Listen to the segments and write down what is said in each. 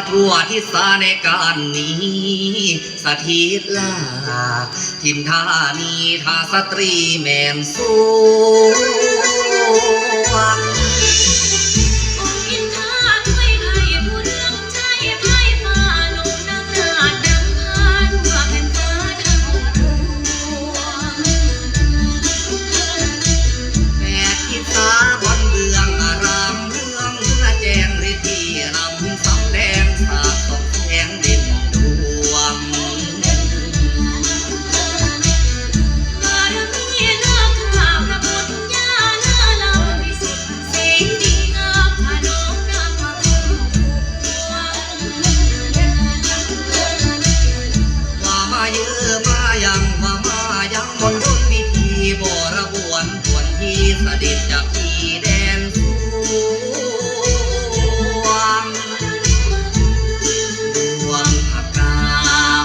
ทั่วทิศในการนี้สถิตลาทินทานีทาสตรีแม่นสวงเสด็จจากที่แดนสวงดวงผักกา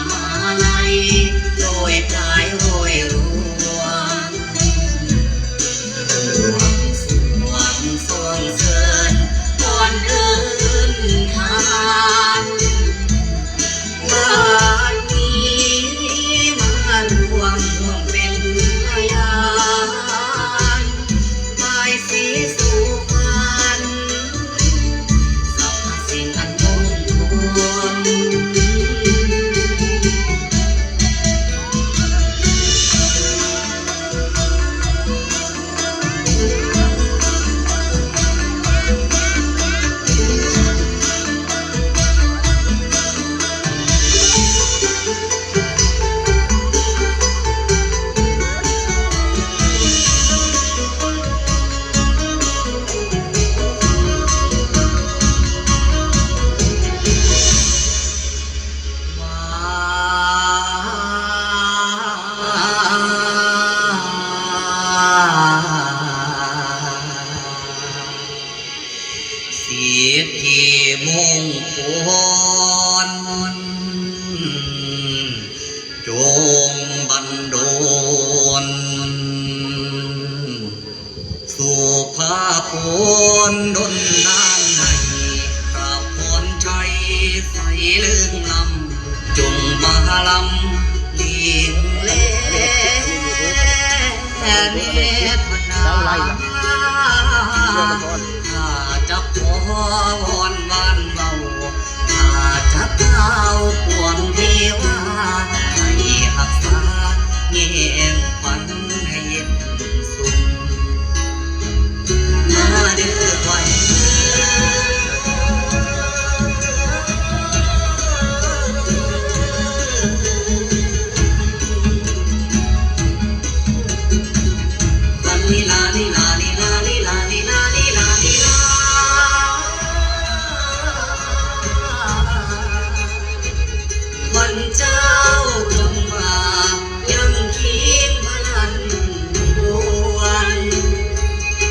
มาลัยโรยปลายโรยรวงดวงสวงทรงเสริญก่อนเดินทางบ้านนี้มารวมเป็นพยานสีสุพรรณสรรพสิ่งอันมงคลสิทธิมงคลจงบันดลสุภาพลดลนานให้กราบพรชัยใสลึงลำจงมาลำเลียงเล่เนตรนาจะพอวอนวันเบาถ้าจะเท้าปวงเทวาให้หักษาเงียงขวัญให้เย็นสุขมาเดือไว้วันลีลาลีลาลีลาลีลาลีลาลีลาลีลาวันเจ้าจงมายังคิงพลันดวน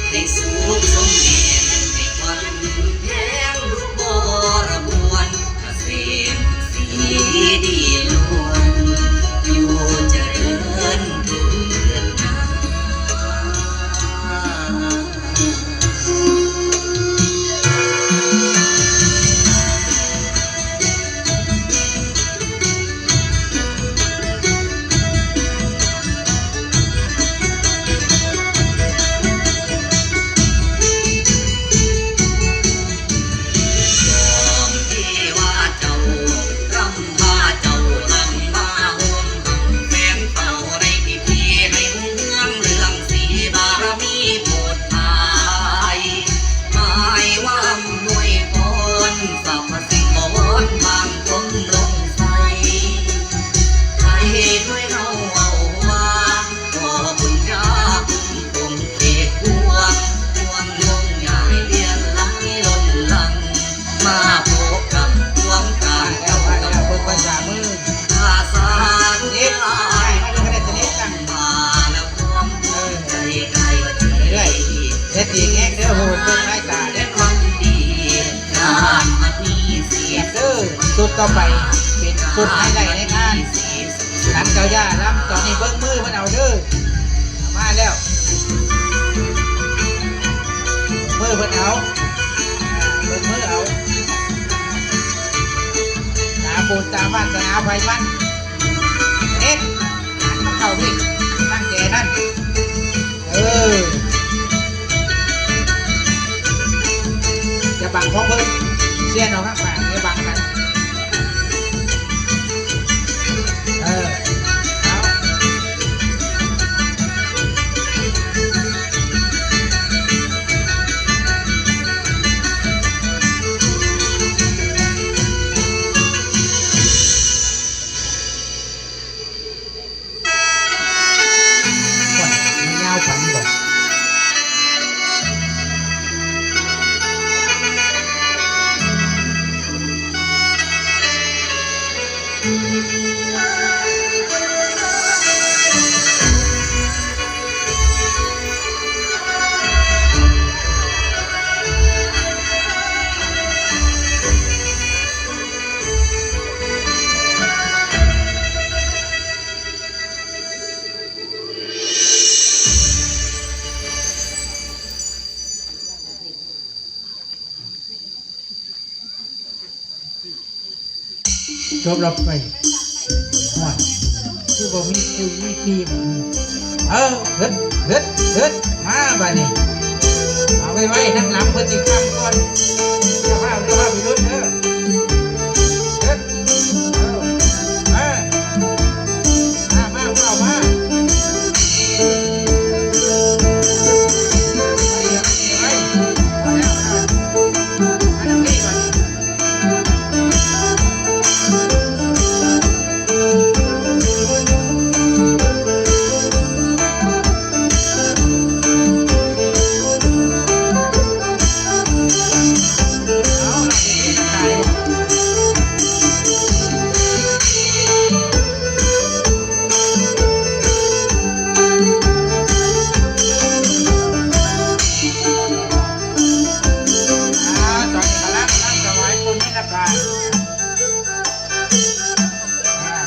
ให้สุขสมเด็จให้ควันแทงลูกบรบวนเกษมสีดีล้วนอยู่เจริญรุ่งเรืองนาดีแง่เด้อโหดเป็นไร้ตาเด้อความดีงานมันมีเสียเด้อสุดต่อไปเป็นสุดไฮไลท์ในงานหลังเจ้าย่าล้ำตอนนี้เบิ้งมือมันเอาเด้อมาแล้วมือเพิ่นเอาเบิ้งมือเอา บุญตามวาสนาไฟมันเอ็ดหันมาเข้าพี่ตั้งใจนั่นอย่าบังของเพิ่นเสียนเอาข้างปากอย่าบังกันเอามันยาวฝันบ่จบเราไปหัวคือบ่มีคิวมีทีมเฮ็ดมาบ้านี้เอาไว้ทั้งหลังเพื่อจิข้ามก่อนเดี๋ยวว่าไปรุ่นเฮ็ดมาเข้ามา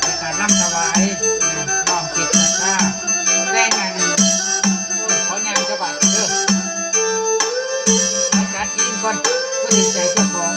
เป็นการร่ำถวายน้อมจิตนะแรงงานเขางานจะบาดเด้อให้การกินก่อนเพื่อดึงใจเจ้าของ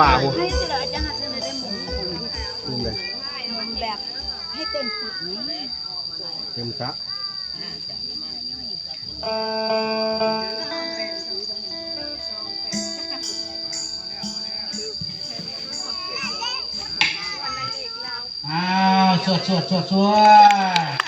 ป่าหัว ให้เสร็จแล้วอาจารย์หัดเสนอได้หมุน ลืมเลย แบบให้เต็มสุดนี้ เต็มซะอ้าวสวด